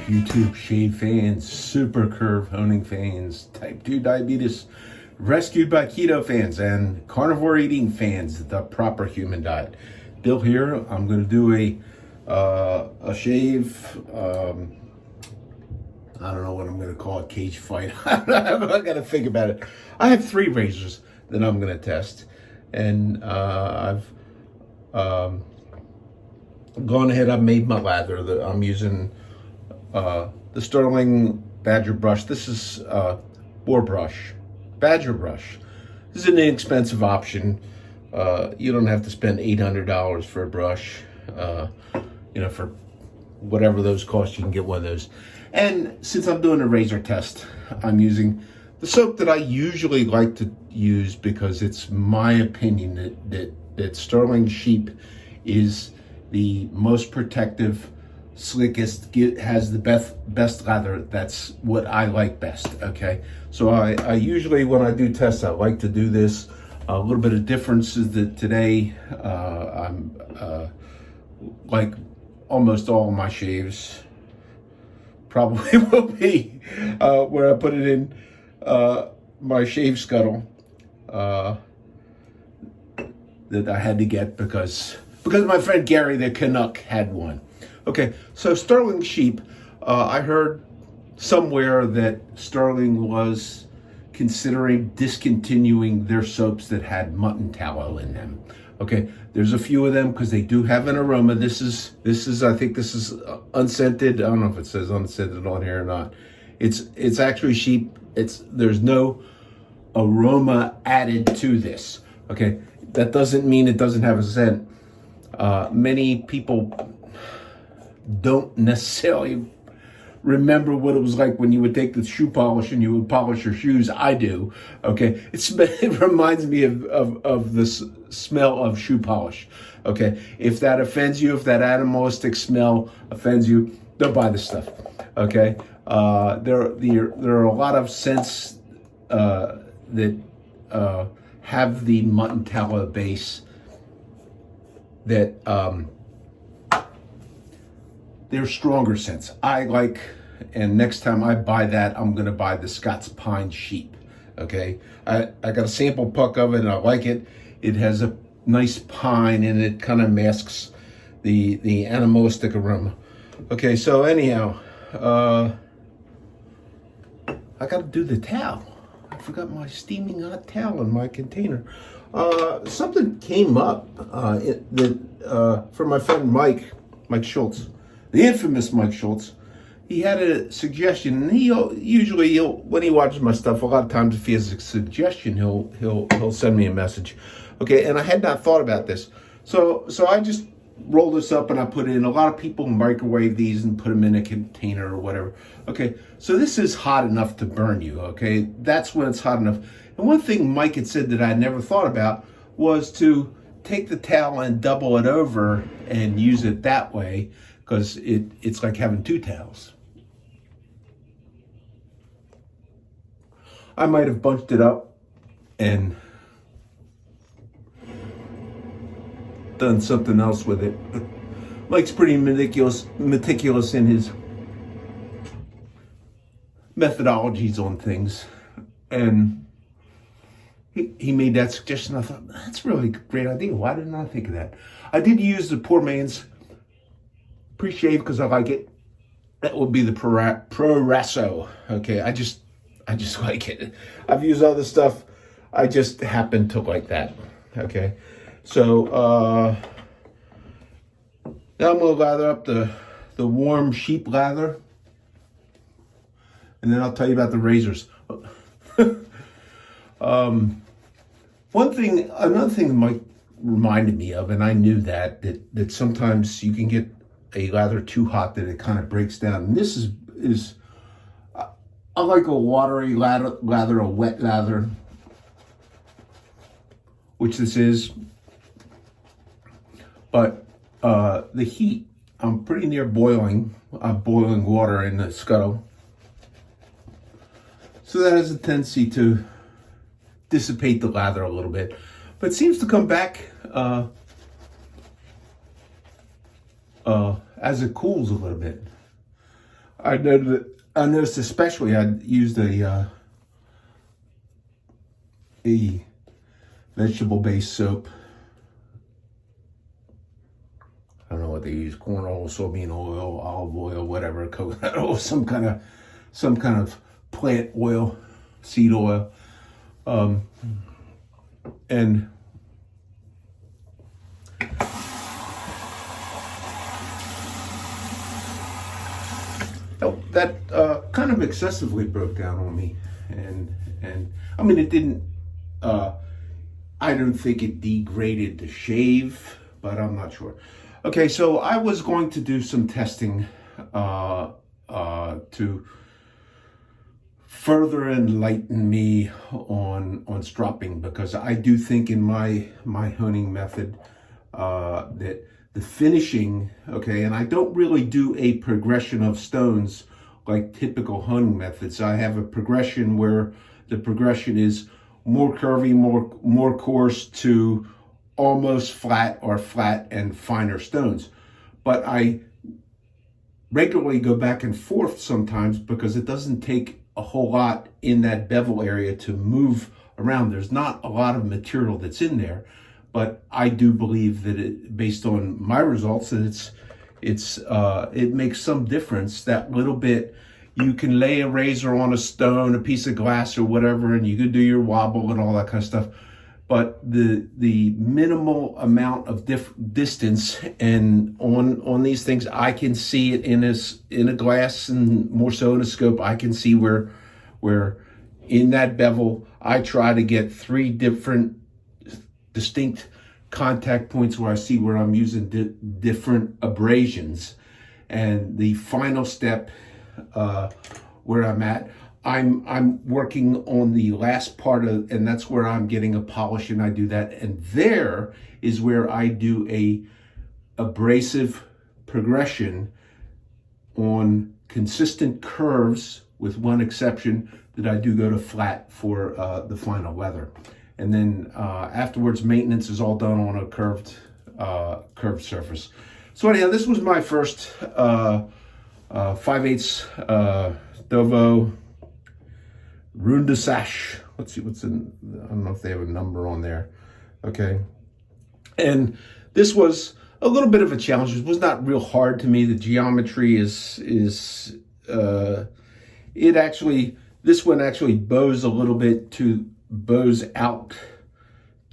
YouTube shave fans, super curve honing fans, type 2 diabetes rescued by keto fans, and carnivore eating fans, the proper human diet. Bill here. I'm going to do a shave. I don't know what I'm going to call it, cage fight. I got to think about it. I have 3 razors that I'm going to test, and I've gone ahead. I've made my lather. I'm using the Sterling Badger brush. This is boar brush, Badger brush. This is an inexpensive option. You don't have to spend $800 for a brush. For whatever those cost, you can get one of those. And since I'm doing a razor test, I'm using the soap that I usually like to use because it's my opinion that Sterling Sheep is the most protective, slickest, has the best lather. That's what I like best, okay? So I usually, when I do tests, I like to do this. A little bit of difference is that today, I'm like almost all of my shaves probably will be where I put it in my shave scuttle that I had to get because my friend Gary the Canuck had one. Okay, so Sterling Sheep, I heard somewhere that Sterling was considering discontinuing their soaps that had mutton tallow in them. Okay, there's a few of them because they do have an aroma. This is I think this is unscented. I don't know if it says unscented on here or not. It's actually sheep. There's no aroma added to this. Okay, that doesn't mean it doesn't have a scent. Many people don't necessarily remember what it was like when you would take the shoe polish and you would polish your shoes. I do. Okay, it reminds me of this smell of shoe polish. Okay, if that offends you, if that animalistic smell offends you, don't buy this stuff. Okay, there are a lot of scents that have the mutton tallow base that they're stronger scents. I like, and next time I buy that, I'm gonna buy the Scott's Pine Sheep. Okay, I got a sample puck of it and I like it. It has a nice pine and it kind of masks the animalistic aroma. Okay, so anyhow, I gotta do the towel. I forgot my steaming hot towel in my container. Something came up from my friend Mike Schultz, the infamous Mike Schultz. He had a suggestion, and usually when he watches my stuff, a lot of times if he has a suggestion, he'll send me a message. Okay, and I had not thought about this, so I just roll this up and I put it in. A lot of people microwave these and put them in a container or whatever. Okay, so this is hot enough to burn you. Okay, that's when it's hot enough. And one thing Mike had said that I never thought about was to take the towel and double it over and use it that way, because it's like having 2 towels. I might have bunched it up and done something else with it. But Mike's pretty meticulous in his methodologies on things. And he made that suggestion. I thought, that's really a great idea. Why didn't I think of that? I did use the poor man's pre-shave because I like it. That would be the Proraso. Okay, I just like it. I've used other stuff. I just happen to like that. Okay, so now I'm gonna lather up the warm sheep lather, and then I'll tell you about the razors. Another thing Mike reminded me of, and I knew that sometimes you can get a lather too hot that it kind of breaks down. And this is I like a watery lather, a wet lather, which this is. But the heat, I'm pretty near boiling. I'm boiling water in the scuttle, so that has a tendency to dissipate the lather a little bit, but it seems to come back as it cools a little bit. I noticed especially I used a vegetable-based soap. I don't know what they use: corn oil, soybean oil, olive oil, whatever, coconut oil, some kind of plant oil, seed oil, and that kind of excessively broke down on me, and I mean it didn't. I don't think it degraded the shave, but I'm not sure. Okay, so I was going to do some testing to further enlighten me on stropping, because I do think in my honing method that the finishing, okay, and I don't really do a progression of stones like typical honing methods. I have a progression where the progression is more curvy, more coarse to almost flat, or flat and finer stones. But I regularly go back and forth sometimes because it doesn't take a whole lot in that bevel area to move around. There's not a lot of material that's in there, but I do believe that based on my results, that it makes some difference. That little bit, you can lay a razor on a stone, a piece of glass or whatever, and you can do your wobble and all that kind of stuff. But the minimal amount of distance, and on these things, I can see it in a glass, and more so in a scope. I can see where in that bevel I try to get 3 different distinct contact points where I see where I'm using different abrasions, and the final step where I'm at, I'm working on the last part of, and that's where I'm getting a polish, and I do that. And there is where I do a abrasive progression on consistent curves, with one exception, that I do go to flat for the final leather. And then afterwards, maintenance is all done on a curved surface. So anyhow, this was my first 5/8 Dovo Runde Sache. Let's see what's in. I don't know if they have a number on there. Okay, and this was a little bit of a challenge. It was not real hard to me. The geometry is it actually, this one actually bows out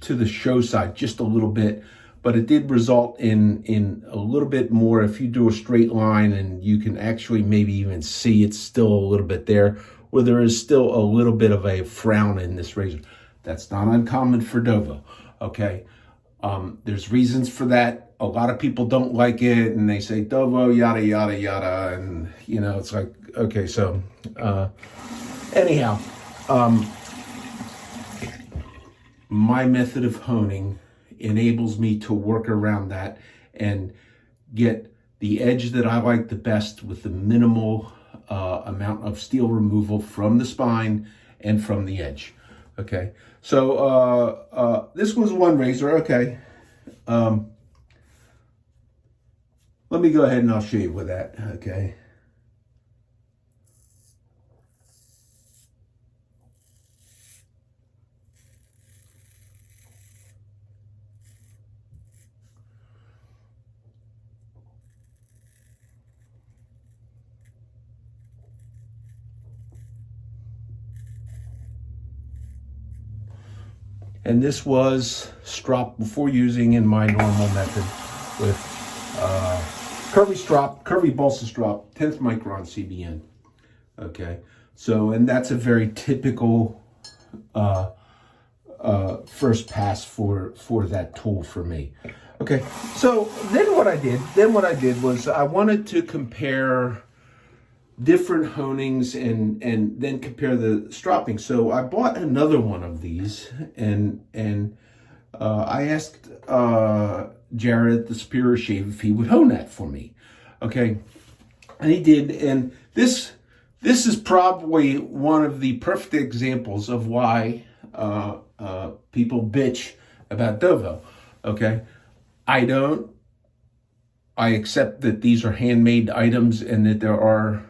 to the show side just a little bit, but it did result in a little bit more. If you do a straight line, and you can actually maybe even see it's still a little bit there, where there is still a little bit of a frown in this razor. That's not uncommon for Dovo, okay? There's reasons for that. A lot of people don't like it, and they say Dovo, yada, yada, yada, and, you know, it's like, okay, so, anyhow, my method of honing enables me to work around that and get the edge that I like the best with the minimal amount of steel removal from the spine and from the edge. Okay, so this was one razor. Okay, let me go ahead and I'll shave with that. Okay. And this was strop before using in my normal method with curvy balsa strop, 10th micron CBN. Okay, so, and that's a very typical first pass for that tool for me. Okay, so then what I did was I wanted to compare different honings and then compare the stropping. So I bought another one of these, and I asked Jared, the Superior Shave, if he would hone that for me. Okay, and he did, and this is probably one of the perfect examples of why people bitch about Dovo. Okay, I accept that these are handmade items and that there are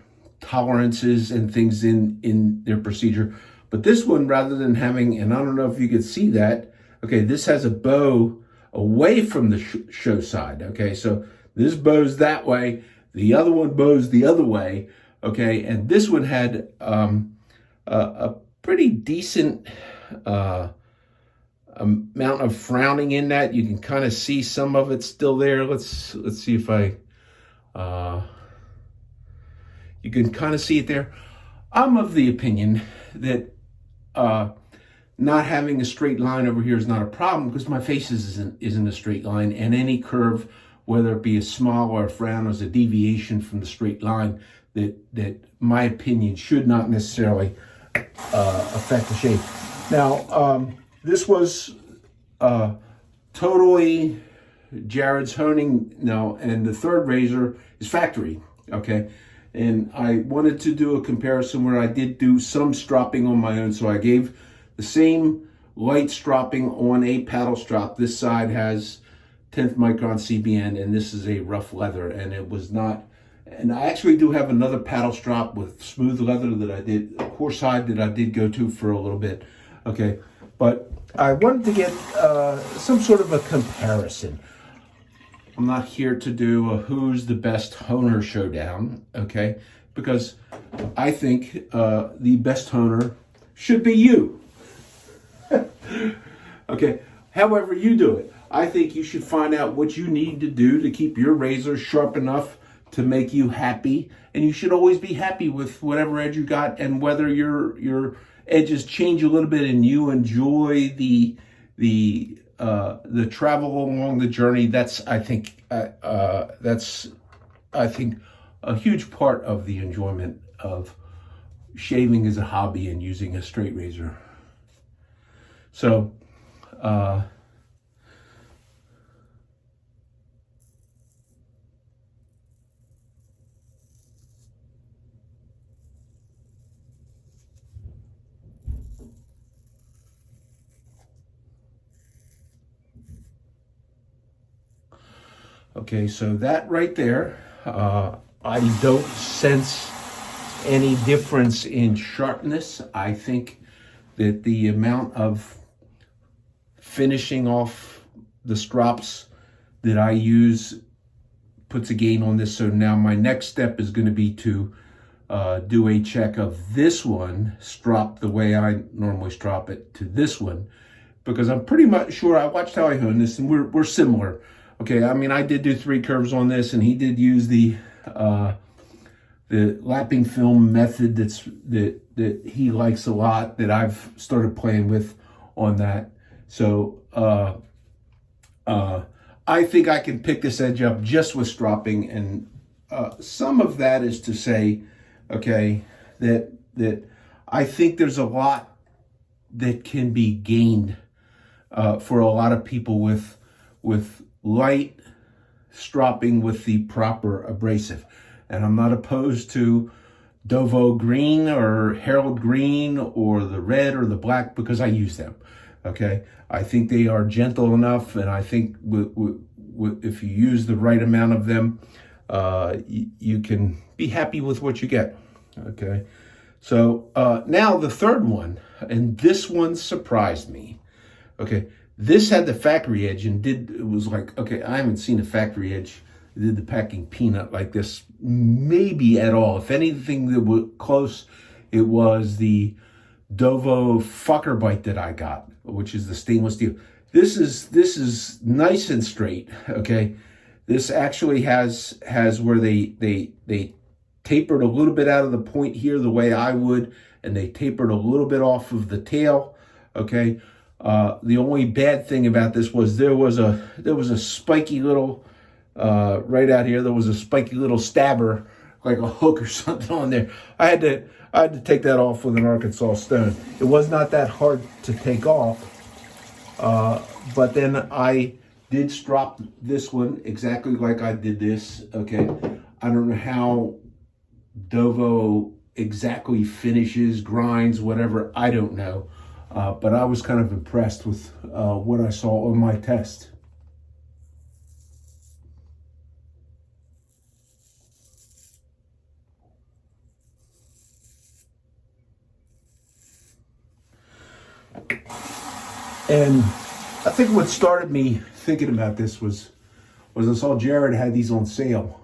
tolerances and things in their procedure. But this one, rather than having, and I don't know if you could see that, okay, this has a bow away from the show side, okay? So this bow's that way, the other one bows the other way, okay? And this one had a pretty decent amount of frowning in that. You can kind of see some of it still there. Let's see if you can kind of see it there. I'm of the opinion that not having a straight line over here is not a problem, because my face isn't a straight line, and any curve, whether it be a smile or a frown, is a deviation from the straight line that my opinion should not necessarily affect the shape. Now, this was totally Jared's honing now, and the third razor is factory, okay? And I wanted to do a comparison where I did do some stropping on my own, so I gave the same light stropping on a paddle strop. This side has 10th micron CBN, and this is a rough leather, and it was not. And I actually do have another paddle strop with smooth leather that I did, horsehide, that I did go to for a little bit, okay? But I wanted to get some sort of a comparison. I'm not here to do a who's the best honer showdown, okay? Because I think the best honer should be you. Okay, however you do it. I think you should find out what you need to do to keep your razor sharp enough to make you happy, and you should always be happy with whatever edge you got, and whether your edges change a little bit and you enjoy the travel along the journey. That's I think a huge part of the enjoyment of shaving as a hobby and using a straight razor. So okay, so that right there, I don't sense any difference in sharpness. I think that the amount of finishing off the strops that I use puts a gain on this. So now my next step is going to be to do a check of this one strop the way I normally strop it to this one, because I'm pretty much sure I watched how I honed this, and we're similar. Okay, I mean, I did do 3 curves on this, and he did use the lapping film method that he likes a lot, that I've started playing with on that. So I think I can pick this edge up just with stropping, and some of that is to say, okay, that I think there's a lot that can be gained for a lot of people with light stropping with the proper abrasive. And I'm not opposed to Dovo green or Herald green or the red or the black, because I use them, okay? I think they are gentle enough, and I think if you use the right amount of them, you can be happy with what you get, okay? So now the third one, and this one surprised me, okay? This had the factory edge, and it was like, okay, I haven't seen a factory edge that did the packing peanut like this, maybe at all. If anything that was close, it was the Dovo fucker bite that I got, which is the stainless steel. This is nice and straight, okay? This actually has where they tapered a little bit out of the point here the way I would, and they tapered a little bit off of the tail, okay? The only bad thing about this was there was a spiky little right out here. There was a spiky little stabber, like a hook or something on there. I had to take that off with an Arkansas stone. It was not that hard to take off, but then I did strop this one exactly like I did this. Okay, I don't know how Dovo exactly finishes, grinds, whatever. I don't know. But I was kind of impressed with what I saw on my test. And I think what started me thinking about this was I saw Jared had these on sale.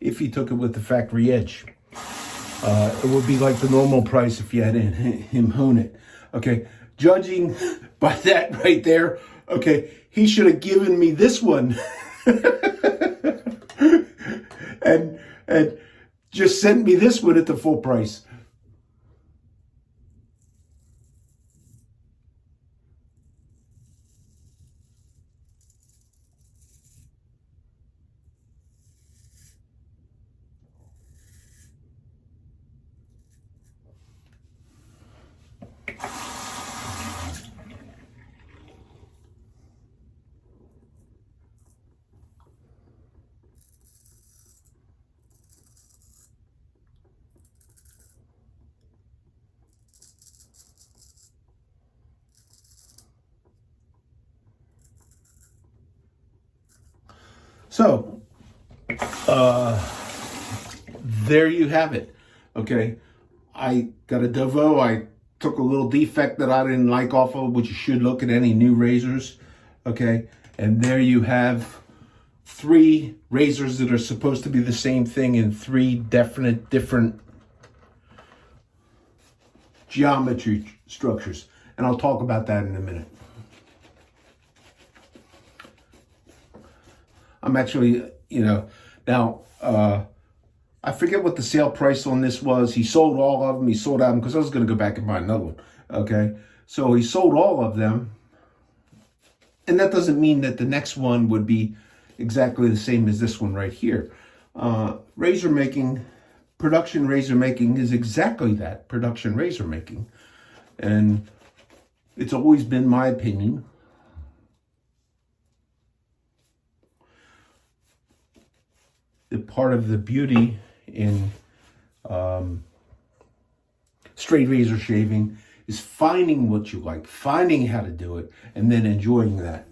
If he took it with the factory edge, it would be like the normal price if you had him hone it. Okay, judging by that right there, okay, he should have given me this one and just sent me this one at the full price. So, there you have it. Okay, I got a Dovo. I took a little defect that I didn't like off of, which you should look at any new razors. Okay, and there you have 3 razors that are supposed to be the same thing in 3 definite different geometry structures. And I'll talk about that in a minute. I'm actually, now, I forget what the sale price on this was. He sold all of them. He sold out them because I was going to go back and buy another one. Okay. So he sold all of them. And that doesn't mean that the next one would be exactly the same as this one right here. Razor making, production razor making is exactly that, production razor making. And it's always been my opinion that part of the beauty in straight razor shaving is finding what you like, finding how to do it, and then enjoying that.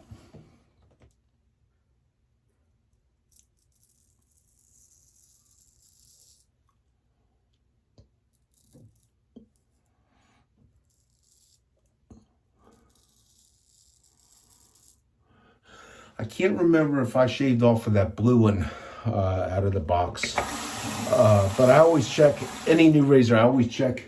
I can't remember if I shaved off of that blue one out of the box. But I always check, any new razor, I always check.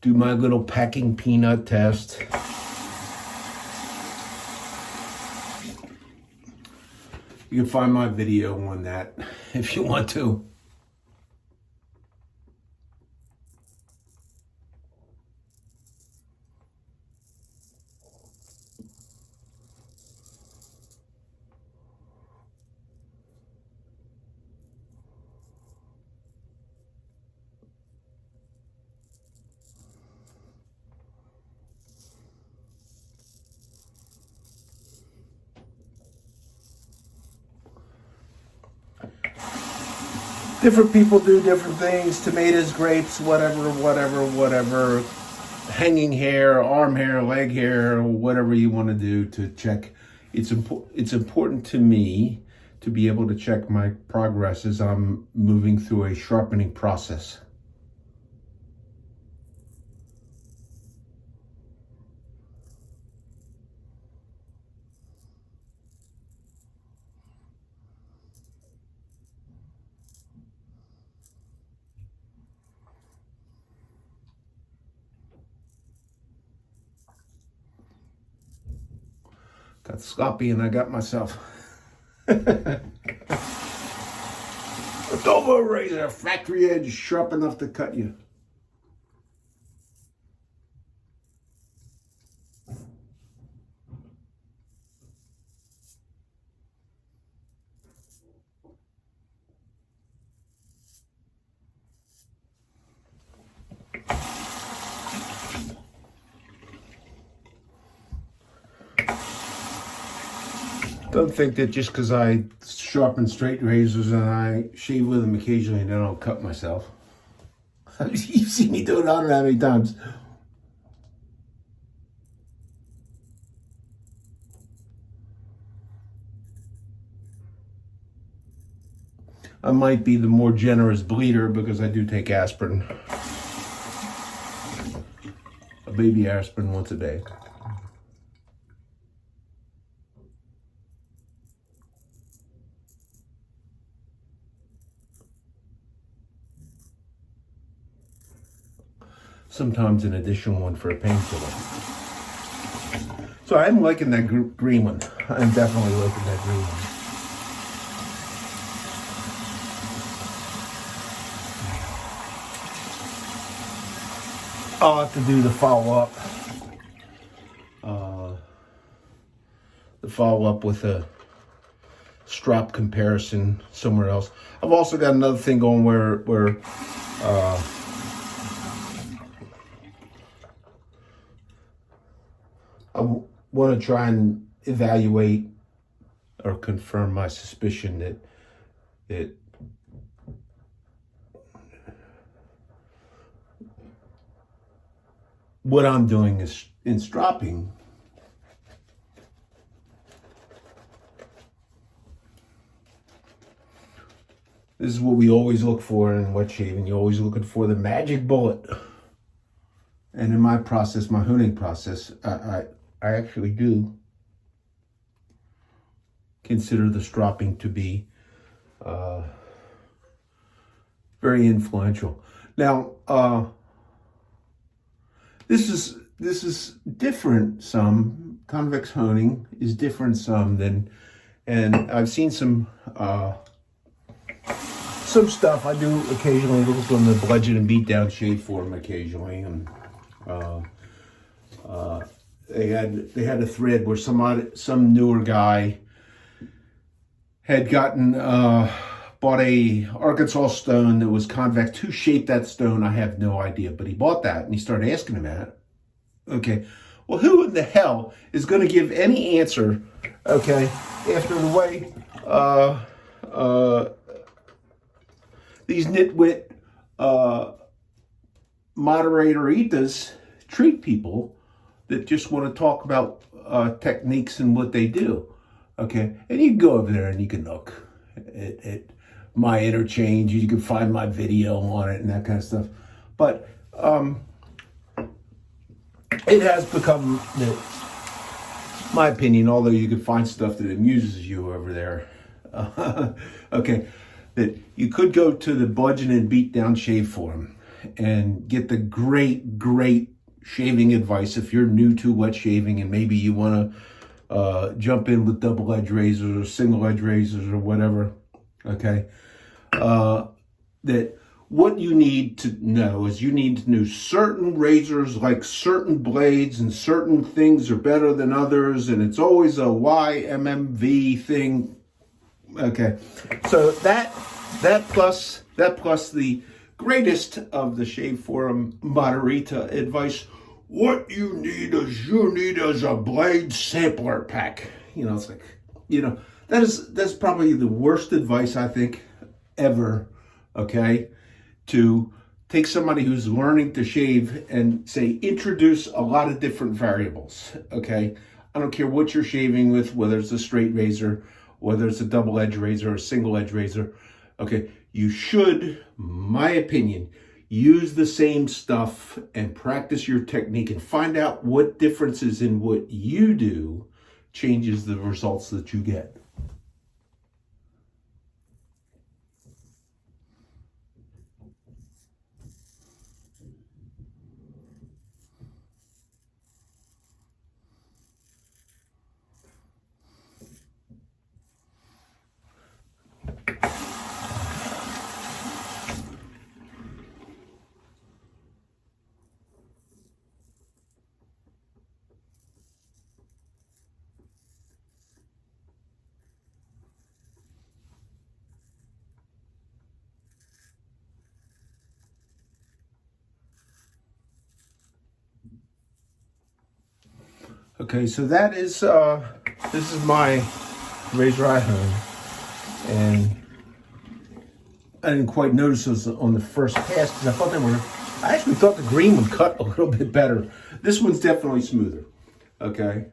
Do my little packing peanut test. You can find my video on that if you want to. Different people do different things. Tomatoes, grapes, whatever. Hanging hair, arm hair, leg hair, whatever you want to do to check. It's important to me to be able to check my progress as I'm moving through a sharpening process. Got sloppy and I got myself a Dovo razor, factory edge, sharp enough to cut you. Don't think that just because I sharpen straight razors and I shave with them occasionally, then I'll cut myself. You've seen me do it I don't know how many times. I might be the more generous bleeder because I do take aspirin. A baby aspirin once a day. Sometimes an additional one for a painkiller. So I'm liking that green one. I'm definitely liking that green one. I'll have to do the follow-up. With a strop comparison somewhere else. I've also got another thing going where I want to try and evaluate or confirm my suspicion that what I'm doing is in stropping. This is what we always look for in wet shaving. You're always looking for the magic bullet. And in my process, my honing process, I actually do consider the stropping to be very influential. Now, this is different some. Convex honing is different some than, and I've seen some stuff. I do occasionally look on the bludgeon and beat down shave form occasionally, and they had a thread where some newer guy had bought a Arkansas stone that was convex. Who shaped that stone? I have no idea, but he bought that and he started asking about it. Okay, well, who in the hell is going to give any answer? Okay, after the way these nitwit moderators treat people that just want to talk about techniques and what they do. Okay, and you can go over there and you can look at my interchange. You can find my video on it and that kind of stuff. But it has become, my opinion, although you can find stuff that amuses you over there, okay, that you could go to the bludgeon and beat down shave forum and get the great shaving advice if you're new to wet shaving and maybe you want to jump in with double edge razors or single edge razors or whatever. Okay, that what you need to know is you need to know certain razors like certain blades and certain things are better than others, and it's always a YMMV thing. Okay, so that plus the greatest of the shave forum moderita advice. What you need is a blade sampler pack. You know, it's like, you know, that's probably the worst advice I think ever. Okay, to take somebody who's learning to shave and say introduce a lot of different variables. Okay, I don't care what you're shaving with, whether it's a straight razor, whether it's a double edge razor or a single edge razor. Okay, you should, my opinion, use the same stuff and practice your technique and find out what differences in what you do changes the results that you get. Okay, so that is this is my razor I own, and I didn't quite notice those on the first pass because I actually thought the green would cut a little bit better. This one's definitely smoother, okay?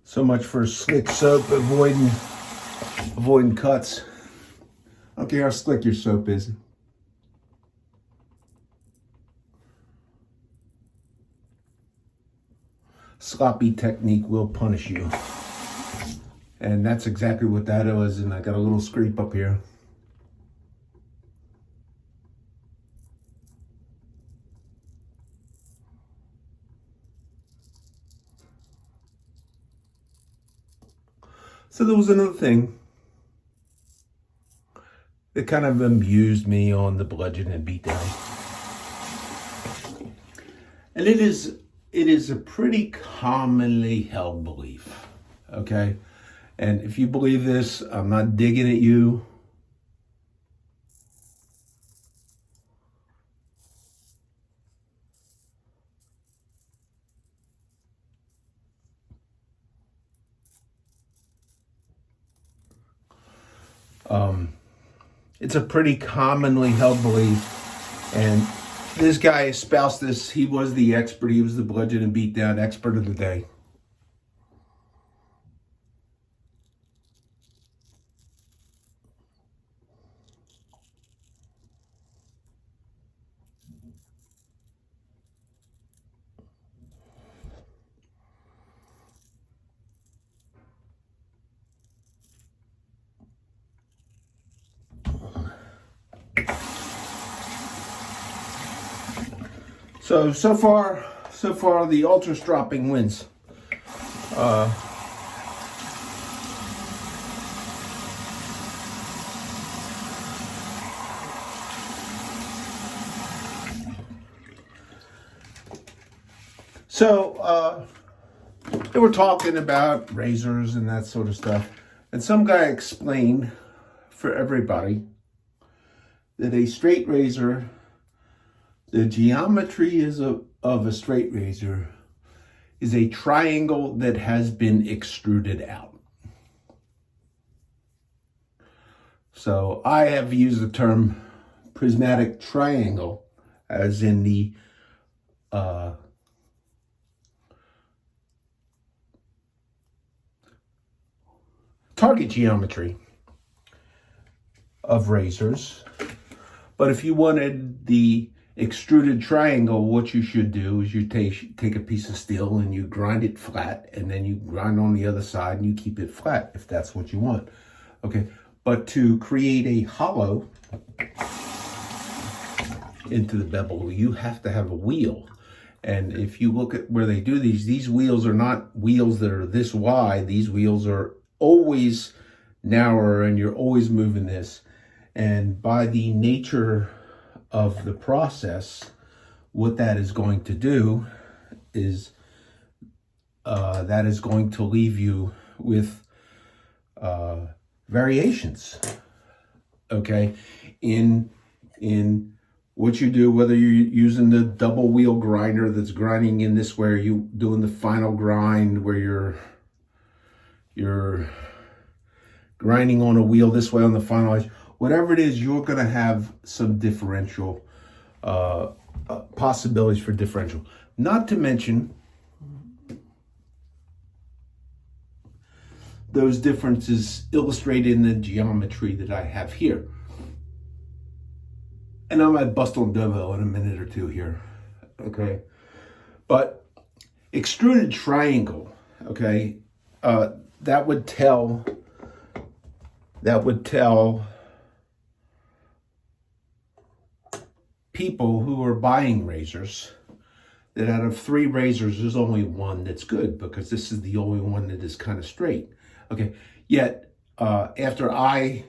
So much for slick soap, avoiding cuts. I don't care how slick your soap is. Sloppy technique will punish you. And that's exactly what that was, and I got a little scrape up here. So there was another thing that kind of amused me on the bludgeon and beatdown. And it is a pretty commonly held belief, okay? And if you believe this, I'm not digging at you. It's a pretty commonly held belief, and this guy espoused this. He was the expert. He was the bludgeon and beatdown expert of the day. So far, the ultra stropping wins. They were talking about razors and that sort of stuff, and some guy explained for everybody that a straight razor, the geometry of a straight razor is a triangle that has been extruded out. So I have used the term prismatic triangle as in the target geometry of razors. But if you wanted the extruded triangle, what you should do is you take a piece of steel and you grind it flat, and then you grind on the other side and you keep it flat if that's what you want. Okay, but to create a hollow into the bevel, you have to have a wheel. And if you look at where they do these wheels are not wheels that are this wide. These wheels are always narrower, and you're always moving this. And by the nature of the process, what that is going to do is that is going to leave you with variations, okay, in what you do, whether you're using the double wheel grinder that's grinding in this way, or you doing the final grind where you're grinding on a wheel this way on the final edge. Whatever it is, you're going to have some differential possibilities for differential. Not to mention those differences illustrated in the geometry that I have here. And I might bust on Dovo in a minute or two here, okay? But extruded triangle, okay, that would tell people who are buying razors that out of 3 razors, there's only one that's good, because this is the only one that is kind of straight. Okay, yet after I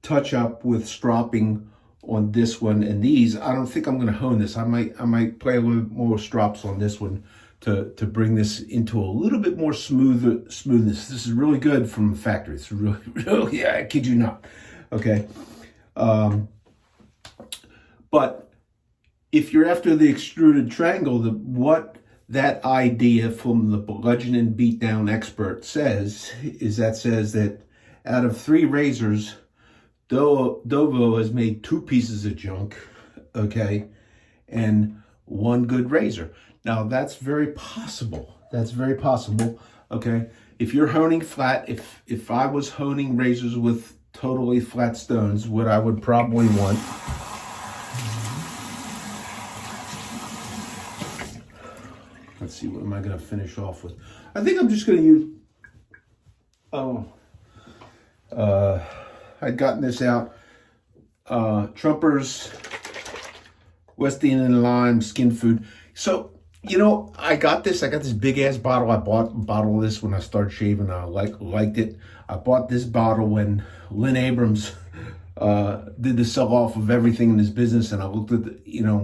touch up with stropping on this one, and these, I don't think I'm going to hone this. I might play a little bit more strops on this one to bring this into a little bit more smoothness. This is really good from the factory. It's really, yeah, I kid you not. Okay. But if you're after the extruded triangle, what that idea from the bludgeon and beatdown expert says that out of 3 razors, Dovo has made 2 pieces of junk, okay, and 1 good razor. Now that's very possible. That's very possible. Okay, if you're honing flat, if I was honing razors with totally flat stones, what I would probably want. Let's see, what am I going to finish off with? I think I'm just going to use. I'd gotten this out. Trumpers, West Indian Lime, Skin Food. So, I got this big ass bottle. I bought a bottle of this when I started shaving. I liked it. I bought this bottle when Lynn Abrams did the sell off of everything in his business, and I looked at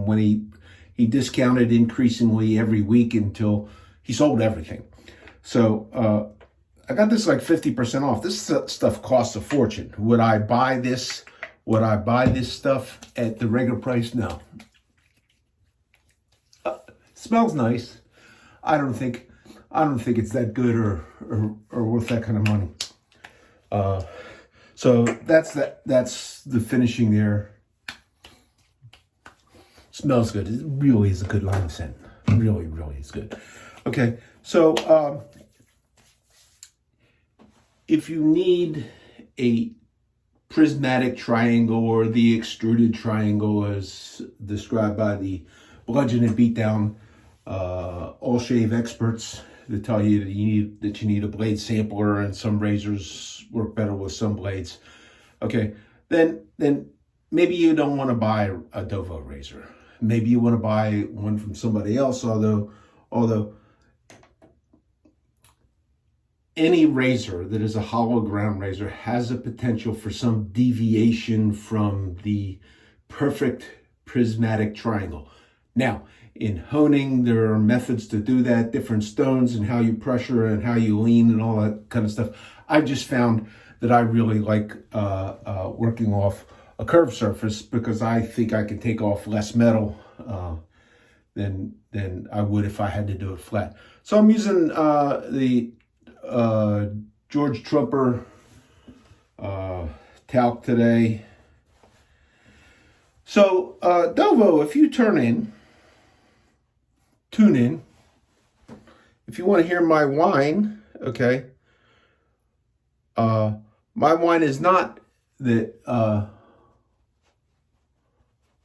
when he discounted increasingly every week until he sold everything. So I got this like 50% off. This stuff costs a fortune. Would I buy this stuff at the regular price? No. Smells nice. I don't think it's that good or worth that kind of money. So that's the finishing there. Smells good. It really is a good lime scent. Really, really is good. Okay, so if you need a prismatic triangle or the extruded triangle as described by the bludgeon and beatdown all shave experts that tell you that you need a blade sampler, and some razors work better with some blades. Okay, then maybe you don't want to buy a Dovo razor. Maybe you want to buy one from somebody else, although any razor that is a hollow ground razor has a potential for some deviation from the perfect prismatic triangle. Now, in honing, there are methods to do that, different stones and how you pressure and how you lean and all that kind of stuff. I've just found that I really like working off a curved surface because I think I can take off less metal than I would if I had to do it flat. So I'm using the George Trumper talc today. So Dovo, if you tune in, if you want to hear my whine, okay, my whine is not that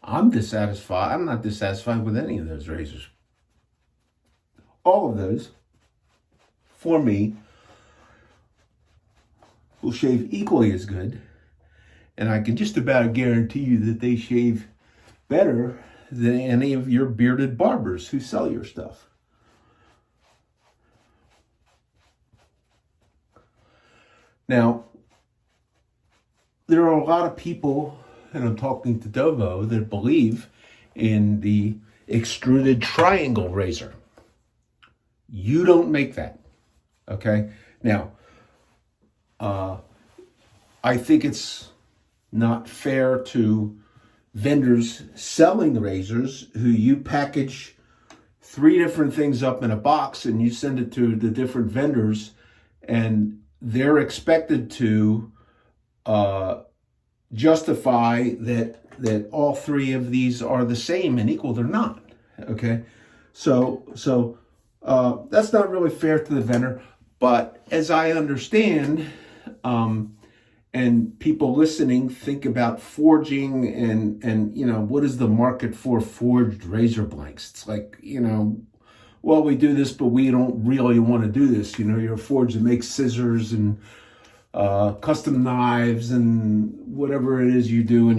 I'm dissatisfied. I'm not dissatisfied with any of those razors. All of those, for me, will shave equally as good, and I can just about guarantee you that they shave better than any of your bearded barbers who sell your stuff. Now, there are a lot of people, and I'm talking to Dovo, that believe in the extruded triangle razor. You don't make that, okay? Now, I think it's not fair to vendors selling razors who you package 3 different things up in a box and you send it to the different vendors, and they're expected to justify that all 3 of these are the same and equal. They're not. Okay, so that's not really fair to the vendor. But as I understand, and people listening think about forging and what is the market for forged razor blanks? It's like, well, we do this, but we don't really want to do this. You're a forge that makes scissors and custom knives and whatever it is you do in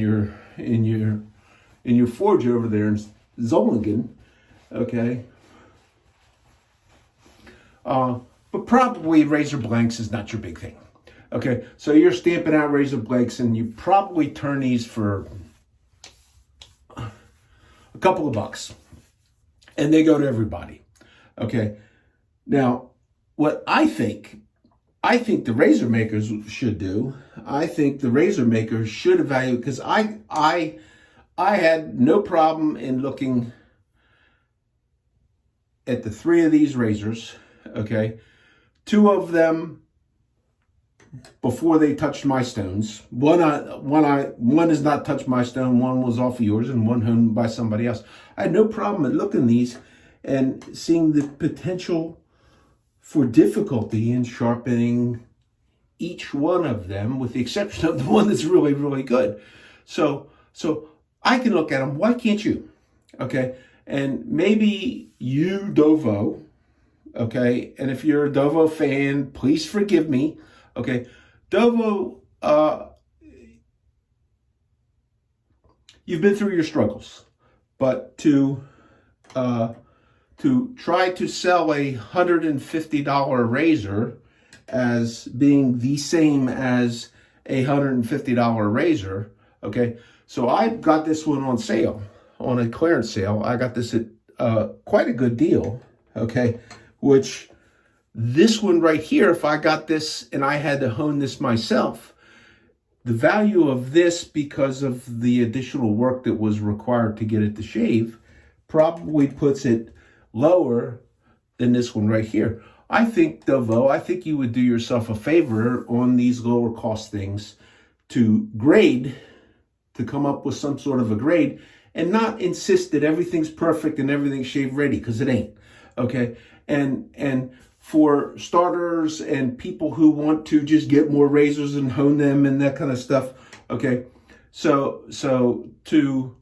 your forge over there in Zollingen, okay? But probably razor blanks is not your big thing. Okay, so you're stamping out razor blanks and you probably turn these for a couple of bucks, and they go to everybody. Okay. Now, what I think the razor makers should do, I think the razor makers should evaluate, because I had no problem in looking at the 3 of these razors, okay? 2 of them before they touched my stones. One has not touched my stone, one was off of yours, and one honed by somebody else. I had no problem at looking at these and seeing the potential for difficulty in sharpening each one of them, with the exception of the one that's really, really good. So I can look at them. Why can't you? Okay. And maybe you, Dovo, okay, and if you're a Dovo fan, please forgive me, okay. Dovo, you've been through your struggles, but to try to sell a $150 razor as being the same as a $150 razor, okay. So I got this one on sale, on a clearance sale. I got this at quite a good deal, okay, which this one right here, if I got this and I had to hone this myself, the value of this, because of the additional work that was required to get it to shave, probably puts it lower than this one right here. I think, Dovo, I think you would do yourself a favor on these lower cost things to grade, to come up with some sort of a grade, and not insist that everything's perfect and everything's shave ready, because it ain't, okay? And for starters and people who want to just get more razors and hone them and that kind of stuff, okay? So to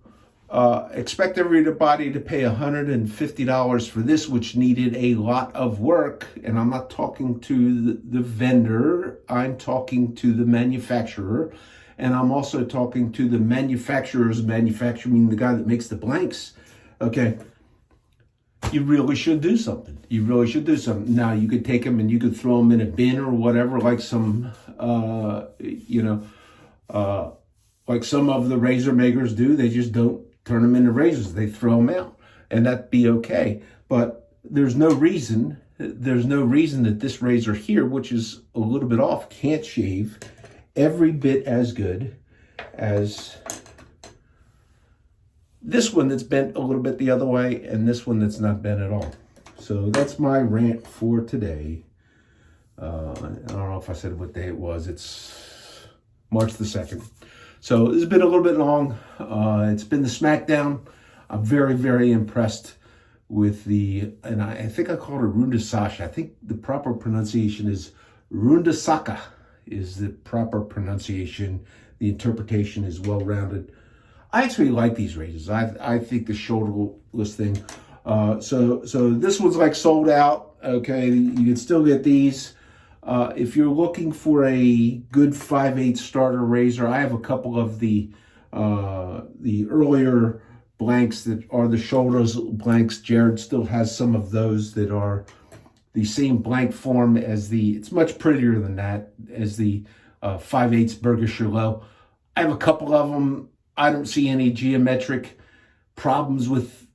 expect everybody to pay $150 for this, which needed a lot of work, and I'm not talking to the vendor, I'm talking to the manufacturer, and I'm also talking to the manufacturer's manufacturer, meaning the guy that makes the blanks, okay? You really should do something. You really should do something. Now, you could take them and you could throw them in a bin or whatever, like some, like some of the razor makers do. They just don't turn them into razors. They throw them out, and that'd be okay. But there's no reason that this razor here, which is a little bit off, can't shave every bit as good as this one that's bent a little bit the other way, and this one that's not bent at all. So that's my rant for today. I don't know if I said what day it was. It's March the 2nd. So this has been a little bit long. It's been the Smackdown. I'm very, very impressed with and I think I called it Runde Sache. I think the proper pronunciation is Runde Sache is the proper pronunciation. The interpretation is well-rounded. I actually like these razors. I think the shoulderless thing. So this one's like sold out. Okay, you can still get these. If you're looking for a good 5/8 starter razor, I have a couple of the earlier blanks that are the shoulders blanks. Jared still has some of those that are the same blank form as it's much prettier than that, as the 5/8 Burgisher Low. I have a couple of them. I don't see any geometric problems with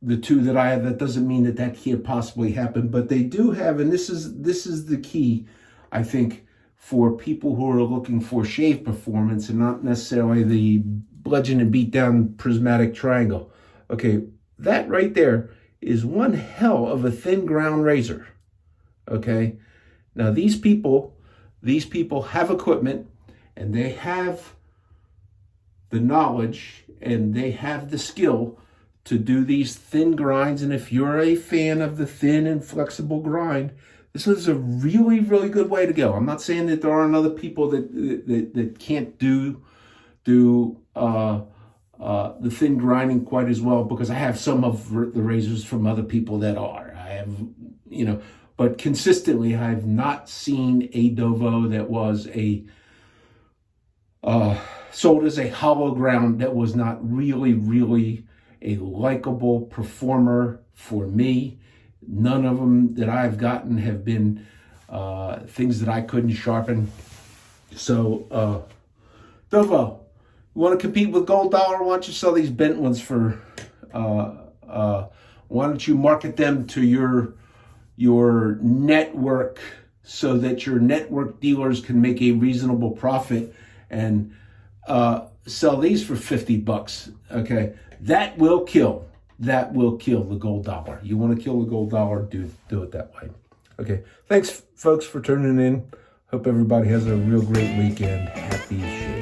the 2 that I have. That doesn't mean that can't possibly happen, but they do have, and this is the key, I think, for people who are looking for shave performance and not necessarily the bludgeon and beat down prismatic triangle. Okay, that right there is one hell of a thin ground razor. Okay, now these people have equipment, and they have the knowledge, and they have the skill to do these thin grinds. And if you're a fan of the thin and flexible grind, this is a really, really good way to go. I'm not saying that there aren't other people that can't do the thin grinding quite as well, because I have some of the razors from other people that are. I have, but consistently, I have not seen a Dovo that was sold as a hollow ground that was not really, really a likable performer for me. None of them that I've gotten have been things that I couldn't sharpen. So, Dovo, you want to compete with Gold Dollar? Why don't you sell these bent ones for Why don't you market them to your network so that your network dealers can make a reasonable profit and sell these for $50? Okay, that will kill the gold dollar. You want to kill the gold dollar? Do it that way. Okay, thanks folks for tuning in. Hope everybody has a real great weekend. Happy shooting.